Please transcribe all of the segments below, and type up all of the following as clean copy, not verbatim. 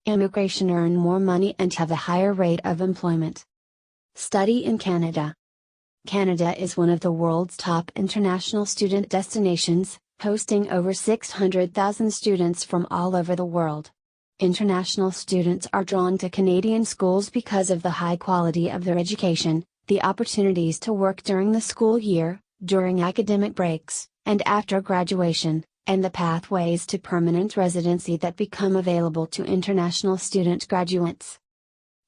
Immigration earn more money and have a higher rate of employment. Study in Canada. Canada is one of the world's top international student destinations, hosting over 600,000 students from all over the world. International students are drawn to Canadian schools because of the high quality of their education, the opportunities to work during the school year, during academic breaks, and after graduation, and the pathways to permanent residency that become available to international student graduates.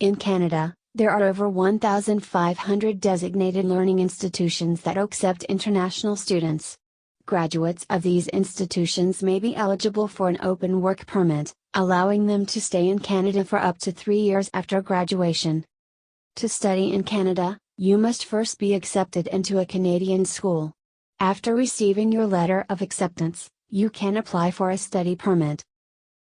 In Canada, there are over 1,500 designated learning institutions that accept international students. Graduates of these institutions may be eligible for an open work permit, allowing them to stay in Canada for up to 3 years after graduation. To study in Canada, you must first be accepted into a Canadian school. After receiving your letter of acceptance, you can apply for a study permit.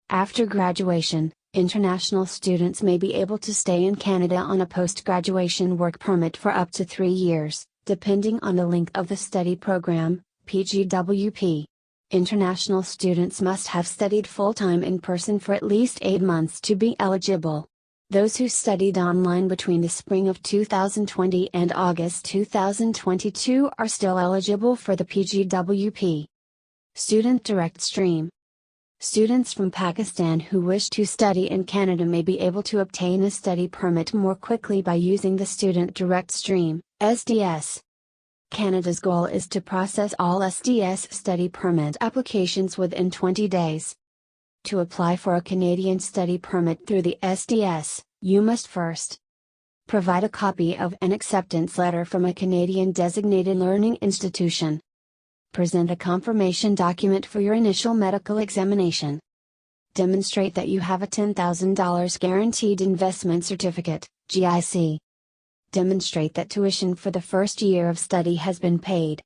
After graduation, international students may be able to stay in Canada on a post-graduation work permit for up to 3 years, depending on the length of the study program, PGWP. International students must have studied full-time in person for at least 8 months to be eligible. Those who studied online between the spring of 2020 and August 2022 are still eligible for the PGWP. Student Direct Stream. Students from Pakistan who wish to study in Canada may be able to obtain a study permit more quickly by using the Student Direct Stream, SDS. Canada's goal is to process all SDS study permit applications within 20 days. To apply for a Canadian study permit through the SDS, you must first provide a copy of an acceptance letter from a Canadian designated learning institution. Present a confirmation document for your initial medical examination. Demonstrate that you have a $10,000 guaranteed investment certificate, GIC. Demonstrate that tuition for the first year of study has been paid.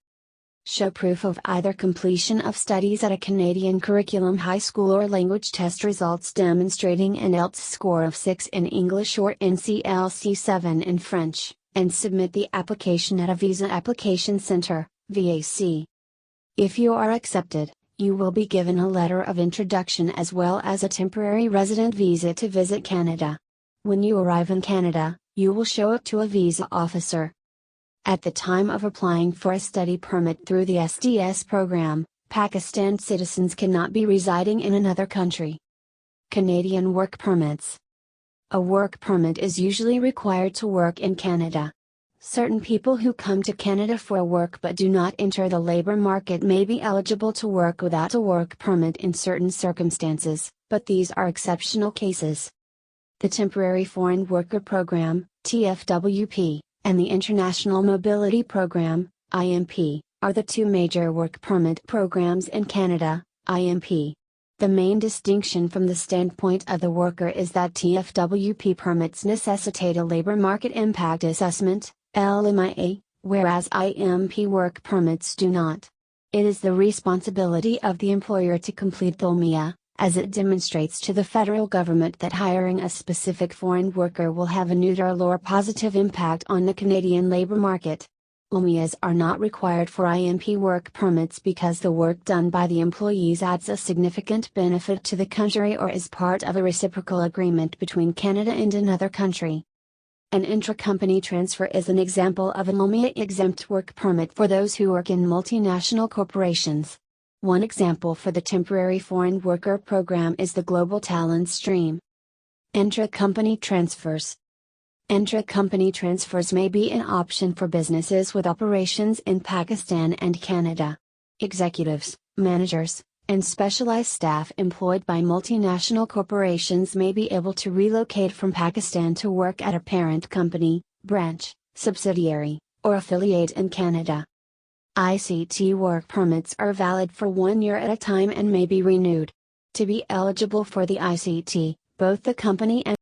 Show proof of either completion of studies at a Canadian curriculum high school or language test results demonstrating an IELTS score of 6 in English or NCLC 7 in French, and submit the application at a Visa Application Center, VAC. If you are accepted, you will be given a letter of introduction as well as a temporary resident visa to visit Canada. When you arrive in Canada, you will show it to a visa officer. At the time of applying for a study permit through the SDS program, Pakistan citizens cannot be residing in another country. Canadian Work Permits. A work permit is usually required to work in Canada. Certain people who come to Canada for work but do not enter the labor market may be eligible to work without a work permit in certain circumstances, but these are exceptional cases. The Temporary Foreign Worker Program, TFWP, and the International Mobility Program, IMP, are the two major work permit programs in Canada, IMP. The main distinction from the standpoint of the worker is that TFWP permits necessitate a labor market impact assessment, LMIA, whereas IMP work permits do not. It is the responsibility of the employer to complete the LMIA, as it demonstrates to the federal government that hiring a specific foreign worker will have a neutral or positive impact on the Canadian labor market. LMIAs are not required for IMP work permits because the work done by the employees adds a significant benefit to the country or is part of a reciprocal agreement between Canada and another country. An intra-company transfer is an example of an LMIA-exempt work permit for those who work in multinational corporations. One example for the Temporary Foreign Worker Program is the Global Talent Stream. Intra-company transfers. Intra-company transfers may be an option for businesses with operations in Pakistan and Canada. Executives, managers, and specialized staff employed by multinational corporations may be able to relocate from Pakistan to work at a parent company, branch, subsidiary, or affiliate in Canada. ICT work permits are valid for 1 year at a time and may be renewed. To be eligible for the ICT, both the company and